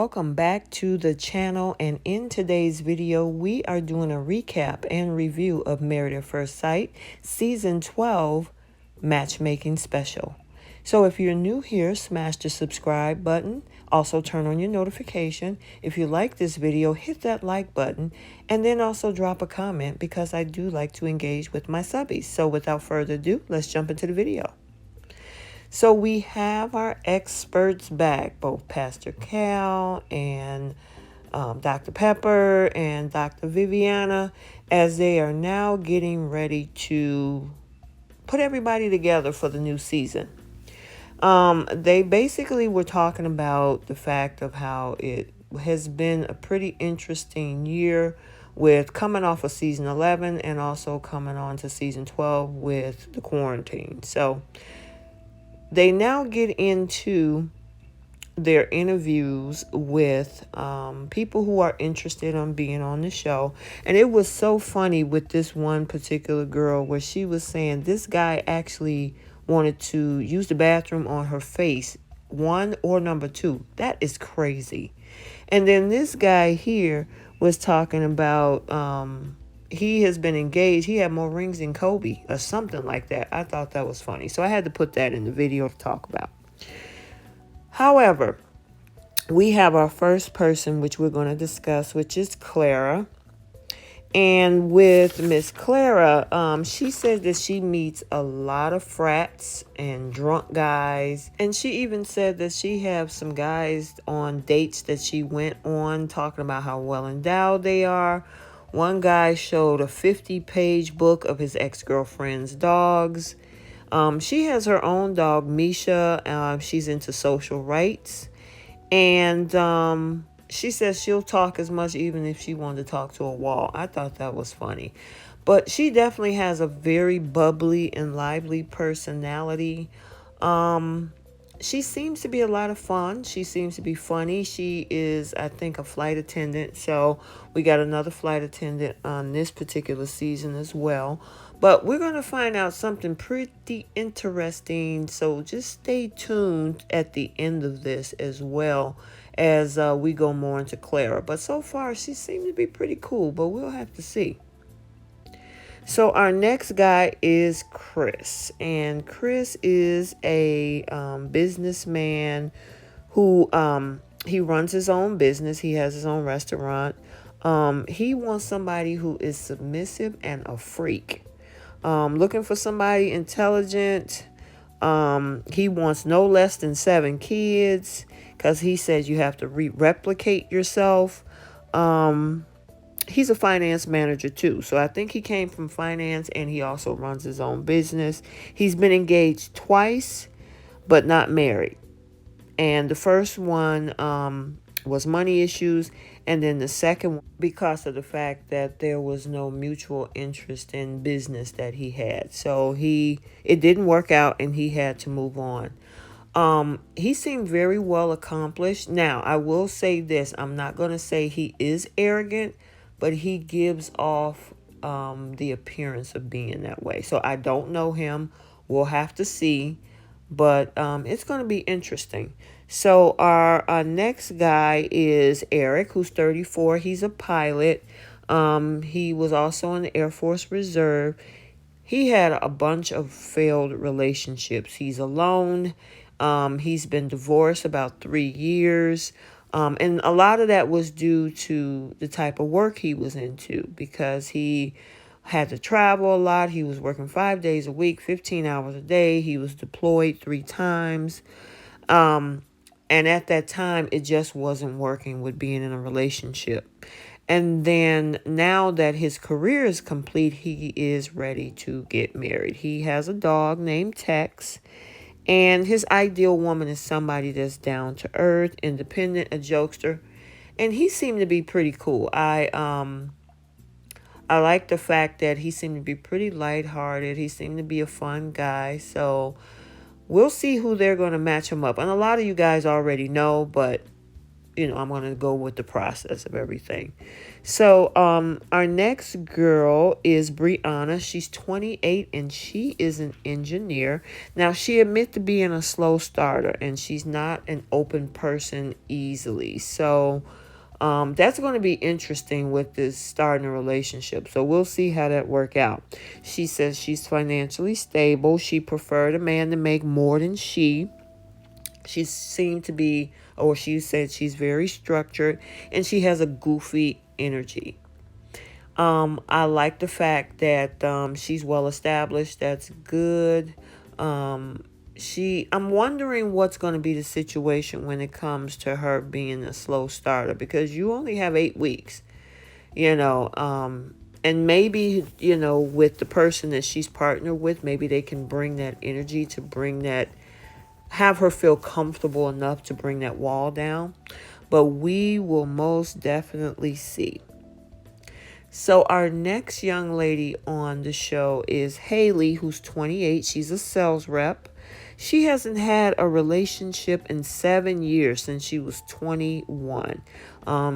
welcome back to the channel, and in today's video we are doing a recap and review of Married at First Sight Season 12 Matchmaking Special. So if you're new here, smash the subscribe button. Also turn on your notification. If you like this video, hit that like button, and then also drop a comment because I do like to engage with my subbies. So without further ado, let's jump into the video. So we have our experts back, both Pastor Cal and Dr. Pepper and Dr. Viviana, as they are now getting ready to put everybody together for the new season. They basically were talking about the fact of how it has been a pretty interesting year with coming off of season 11 and also coming on to season 12 with the quarantine. So they now get into their interviews with people who are interested in being on the show. And it was so funny with this one particular girl where she was saying this guy actually wanted to use the bathroom on her face, 1 or number 2. That is crazy. And then this guy here was talking about he has been engaged. He had more rings than Kobe or something like that. I thought that was funny. So I had to put that in the video to talk about. However, we have our first person, which we're going to discuss, which is Clara. And with Miss Clara, she says that she meets a lot of frats and drunk guys. And she even said that she has some guys on dates that she went on talking about how well endowed they are. One guy showed a 50-page book of his ex-girlfriend's dogs. She has her own dog, Misha. She's into social rights. And she says she'll talk as much even if she wanted to talk to a wall. I thought that was funny. But she definitely has a very bubbly and lively personality. She seems to be a lot of fun. She seems to be funny. She is, I think, a flight attendant. So we got another flight attendant on this particular season as well. But we're going to find out something pretty interesting. So just stay tuned at the end of this as well as we go more into Clara. But so far, she seems to be pretty cool. But we'll have to see. So our next guy is Chris, and Chris is a businessman who he runs his own business. He has his own restaurant. He wants somebody who is submissive and a freak. Looking for somebody intelligent. He wants no less than 7 kids because he says you have to replicate yourself. He's a finance manager too. So I think he came from finance and he also runs his own business. He's been engaged twice, but not married. And the first one was money issues. And then the second one, because of the fact that there was no mutual interest in business that he had. So it didn't work out and he had to move on. He seemed very well accomplished. Now, I will say this. I'm not going to say he is arrogant, but he gives off the appearance of being that way. So I don't know him. We'll have to see. But it's going to be interesting. So our next guy is Eric, who's 34. He's a pilot. He was also in the Air Force Reserve. He had a bunch of failed relationships. He's alone. He's been divorced about 3 years. And a lot of that was due to the type of work he was into because he had to travel a lot. He was working 5 days a week, 15 hours a day. He was deployed 3 times. And at that time, it just wasn't working with being in a relationship. And then now that his career is complete, he is ready to get married. He has a dog named Tex. And his ideal woman is somebody that's down to earth, independent, a jokester. And he seemed to be pretty cool. I like the fact that he seemed to be pretty lighthearted. He seemed to be a fun guy. So we'll see who they're going to match him up. And a lot of you guys already know, but I'm going to go with the process of everything. So our next girl is Brianna. She's 28 and she is an engineer. Now, she admits to being a slow starter and she's not an open person easily. So that's going to be interesting with this starting a relationship. So we'll see how that work out. She says she's financially stable. She preferred a man to make more than she. She seemed to be, or she said she's very structured and she has a goofy energy. I like the fact that she's well established. That's good. I'm wondering what's going to be the situation when it comes to her being a slow starter, because you only have 8 weeks, and maybe, with the person that she's partnered with, maybe they can bring that energy to bring that, have her feel comfortable enough to bring that wall down. But we will most definitely see. So our next young lady on the show is Haley, who's 28. She's a sales rep. She hasn't had a relationship in 7 years, since she was 21.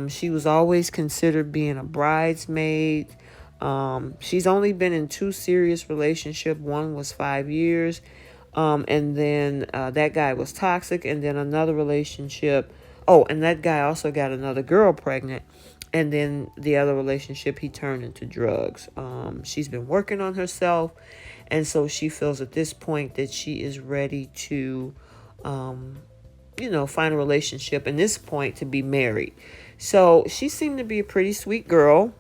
She was always considered being a bridesmaid. She's only been in 2 serious relationships. One was 5 years. And then that guy was toxic. And then another relationship. Oh, and that guy also got another girl pregnant. And then the other relationship, he turned into drugs. She's been working on herself. And so she feels at this point that she is ready to, find a relationship. And this point, to be married. So she seemed to be a pretty sweet girl.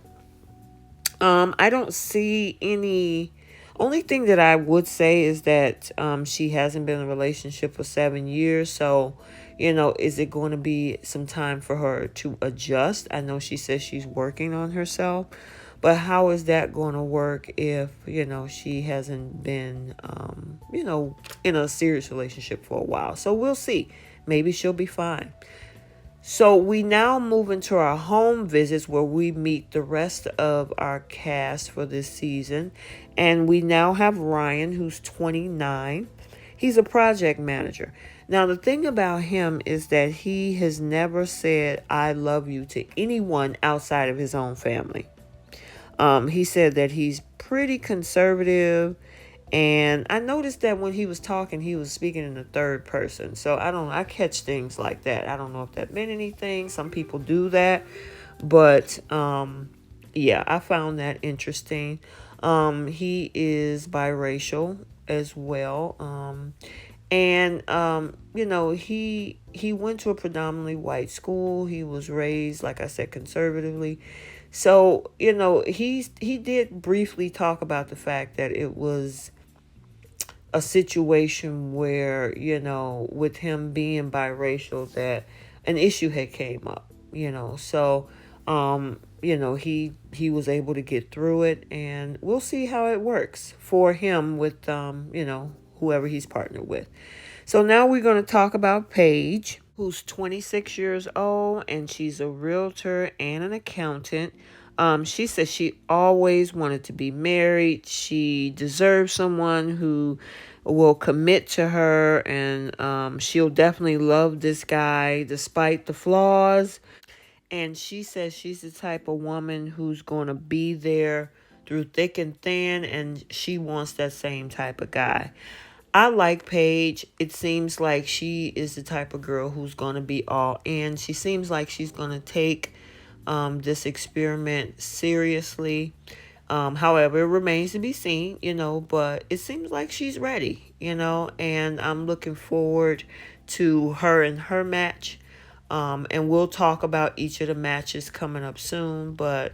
I don't see any. Only thing that I would say is that she hasn't been in a relationship for 7 years. So, is it going to be some time for her to adjust? I know she says she's working on herself. But how is that going to work if, she hasn't been, in a serious relationship for a while? So we'll see. Maybe she'll be fine. So we now move into our home visits, where we meet the rest of our cast for this season. And we now have Ryan, who's 29. He's a project manager. Now, the thing about him is that he has never said, "I love you" to anyone outside of his own family. He said that he's pretty conservative. And I noticed that when he was talking, he was speaking in the third person. So I catch things like that. I don't know if that meant anything. Some people do that. But, yeah, I found that interesting. He is biracial as well. He went to a predominantly white school. He was raised, like I said, conservatively. So, he did briefly talk about the fact that it was a situation where, with him being biracial, that an issue had came up, so, he was able to get through it, and we'll see how it works for him with, whoever he's partnered with. So now we're going to talk about Paige, who's 26 years old, and she's a realtor and an accountant. She says she always wanted to be married. She deserves someone who will commit to her, and she'll definitely love this guy despite the flaws. And she says she's the type of woman who's going to be there through thick and thin, and she wants that same type of guy. I like Paige. It seems like she is the type of girl who's going to be all in. She seems like she's going to take this experiment seriously. However, it remains to be seen, but it seems like she's ready, and I'm looking forward to her and her match. And we'll talk about each of the matches coming up soon, but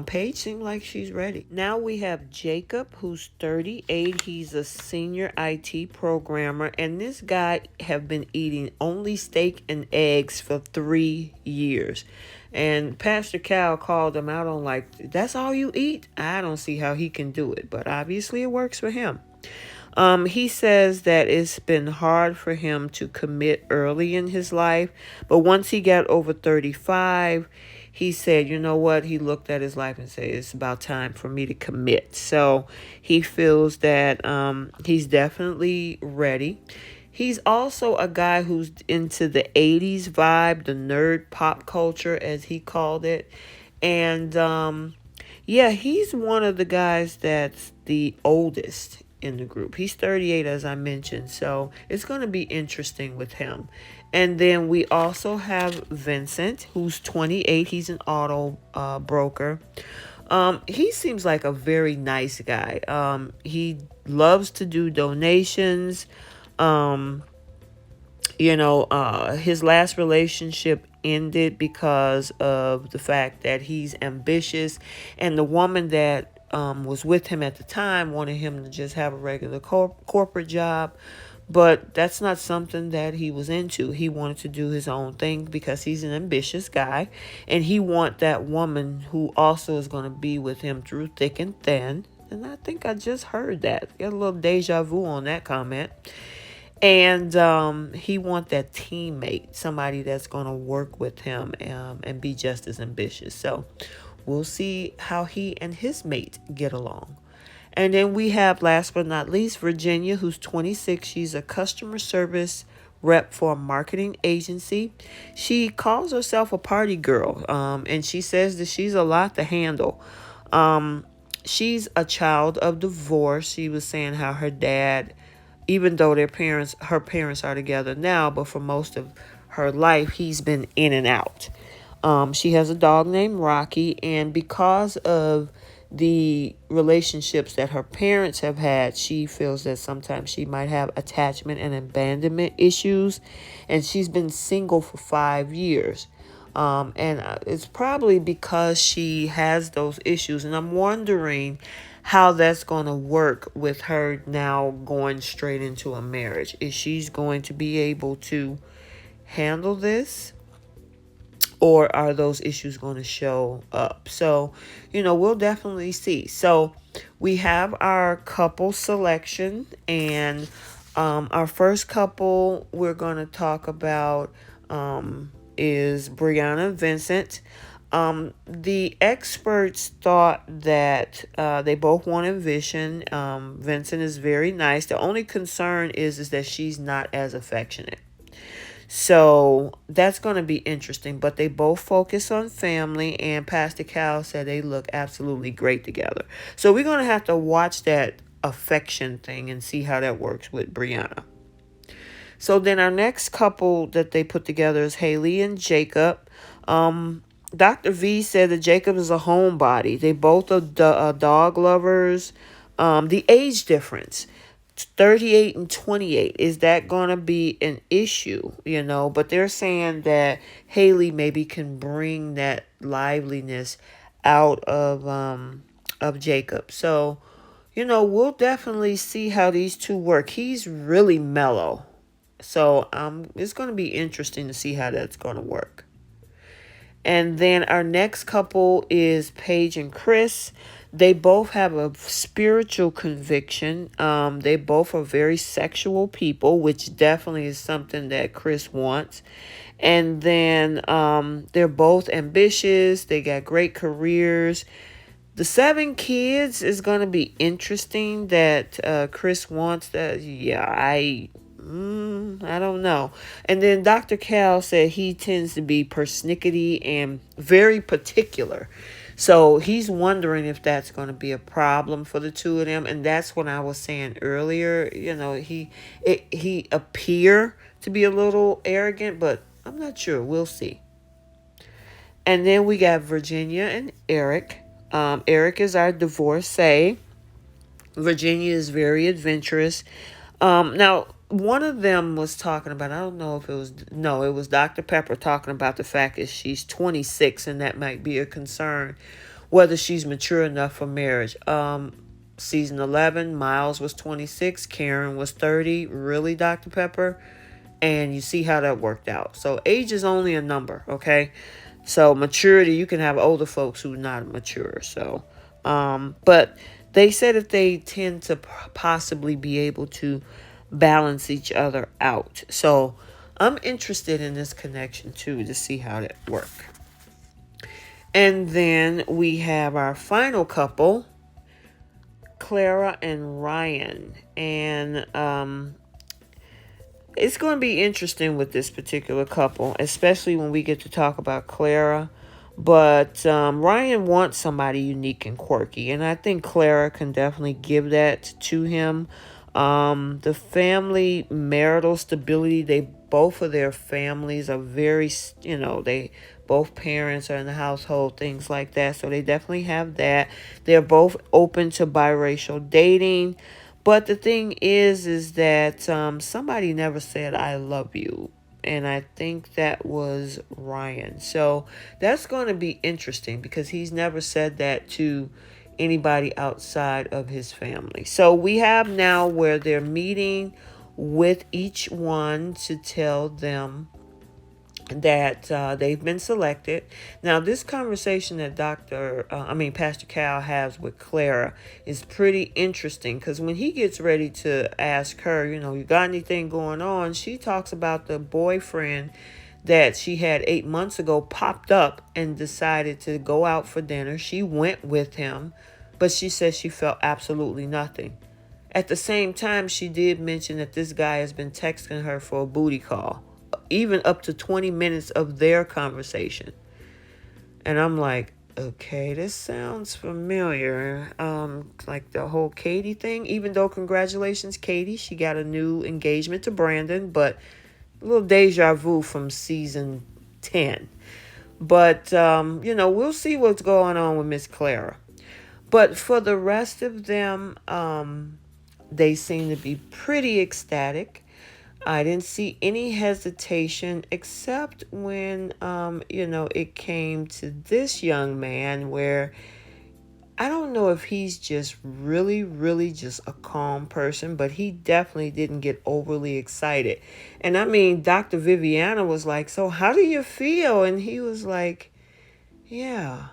Paige seemed like she's ready. Now we have Jacob, who's 38. He's a senior IT programmer, and this guy have been eating only steak and eggs for 3 years. And Pastor Cal called him out on, like, that's all you eat? I don't see how he can do it, but obviously it works for him. He says that it's been hard for him to commit early in his life, but once he got over 35, he said, you know what? He looked at his life and said, it's about time for me to commit. So he feels that he's definitely ready. He's also a guy who's into the 80s vibe, the nerd pop culture, as he called it. And yeah, he's one of the guys that's the oldest in the group. He's 38, as I mentioned. So it's going to be interesting with him. And then we also have Vincent, who's 28. He's an auto broker. He seems like a very nice guy. He loves to do donations. Um, his last relationship ended because of the fact that he's ambitious, and the woman that was with him at the time wanted him to just have a regular corporate job. But that's not something that he was into. He wanted to do his own thing because he's an ambitious guy. And he want that woman who also is going to be with him through thick and thin. And I think I just heard that. Got a little deja vu on that comment. And he want that teammate, somebody that's going to work with him and be just as ambitious. So we'll see how he and his mate get along. And then we have, last but not least, Virginia, who's 26. She's a customer service rep for a marketing agency. She calls herself a party girl, and she says that she's a lot to handle. She's a child of divorce. She was saying how her dad, even though her parents are together now, but for most of her life, he's been in and out. She has a dog named Rocky, and because of the relationships that her parents have had, she feels that sometimes she might have attachment and abandonment issues, and she's been single for 5 years. And it's probably because she has those issues, and I'm wondering how that's going to work with her now going straight into a marriage. Is she's going to be able to handle this? Or are those issues going to show up? So, we'll definitely see. So we have our couple selection, and our first couple we're going to talk about is Brianna Vincent. The experts thought that they both wanted vision. Vincent is very nice. The only concern is that she's not as affectionate. So that's going to be interesting. But they both focus on family, and Pastor Cal said they look absolutely great together. So we're going to have to watch that affection thing and see how that works with Brianna. So then our next couple that they put together is Haley and Jacob. Dr. V said that Jacob is a homebody. They both are dog lovers. The age difference, 38 and 28, is that going to be an issue? But they're saying that Haley maybe can bring that liveliness out of Jacob. So, we'll definitely see how these two work. He's really mellow. So it's going to be interesting to see how that's going to work. And then our next couple is Paige and Chris. They both have a spiritual conviction. They both are very sexual people, which definitely is something that Chris wants. And then they're both ambitious. They got great careers. The 7 kids is going to be interesting that Chris wants that. Yeah, I don't know. And then Dr. Cal said he tends to be persnickety and very particular. So he's wondering if that's going to be a problem for the two of them. And that's what I was saying earlier. He appear to be a little arrogant, but I'm not sure. We'll see. And then we got Virginia and Eric. Eric is our divorcee. Virginia is very adventurous. Now, one of them was talking about, I don't know if it was Dr. Pepper talking about the fact that she's 26 and that might be a concern, whether she's mature enough for marriage. Season 11, Miles was 26, Karen was 30. Really, Dr. Pepper? And you see how that worked out. So age is only a number, okay? So maturity, you can have older folks who are not mature. So, but they said that they tend to possibly be able to balance each other out. So I'm interested in this connection too, to see how that work. And then we have our final couple, Clara and Ryan. And It's going to be interesting with this particular couple, especially when we get to talk about Clara. But Ryan wants somebody unique and quirky, and I think Clara can definitely give that to him. The family marital stability, they both of their families are very, they both parents are in the household, things like that. So they definitely have that. They're both open to biracial dating. But the thing is that somebody never said I love you. And I think that was Ryan. So that's going to be interesting because he's never said that to anybody outside of his family. So we have now where they're meeting with each one to tell them that they've been selected. Now, this conversation that Pastor Cal has with Clara is pretty interesting because when he gets ready to ask her, you got anything going on, she talks about the boyfriend that she had 8 months ago popped up and decided to go out for dinner. She went with him, but she says she felt absolutely nothing. At the same time, she did mention that this guy has been texting her for a booty call, even up to 20 minutes of their conversation. And I'm like, okay, this sounds familiar. Like the whole Katie thing, even though congratulations, Katie, she got a new engagement to Brandon, but a little deja vu from season 10. But, we'll see what's going on with Miss Clara. But for the rest of them, they seem to be pretty ecstatic. I didn't see any hesitation except when, it came to this young man where I don't know if he's just really, really just a calm person, but he definitely didn't get overly excited. And I mean, Dr. Viviana was like, so how do you feel? And he was like, yeah,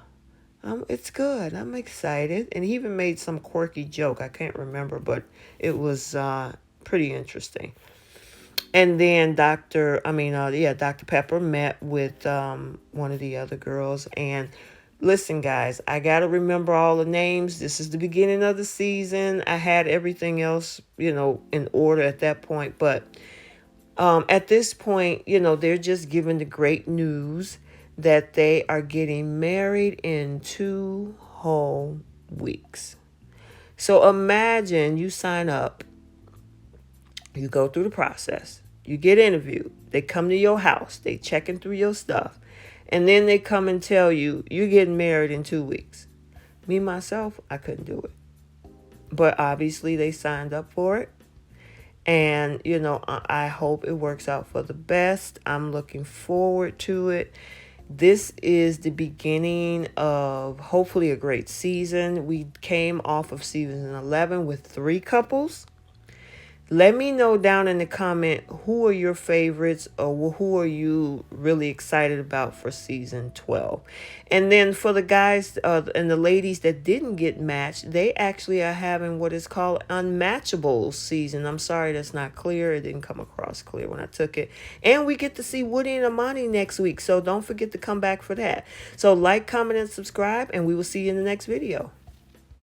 it's good. I'm excited. And he even made some quirky joke. I can't remember, but it was pretty interesting. And then Dr. Pepper met with one of the other girls. And listen, guys, I got to remember all the names. This is the beginning of the season. I had everything else, in order at that point. But at this point, they're just giving the great news that they are getting married in 2 whole weeks. So imagine you sign up. You go through the process. You get interviewed. They come to your house. They checking through your stuff. And then they come and tell you, you're getting married in 2 weeks. Me, myself, I couldn't do it. But obviously they signed up for it. And, I hope it works out for the best. I'm looking forward to it. This is the beginning of hopefully a great season. We came off of season 11 with 3 couples. Let me know down in the comment who are your favorites or who are you really excited about for season 12. And then for the guys and the ladies that didn't get matched, they actually are having what is called Unmatchable season. I'm sorry that's not clear. It didn't come across clear when I took it. And we get to see Woody and Amani next week, so don't forget to come back for that. So like, comment, and subscribe, and we will see you in the next video.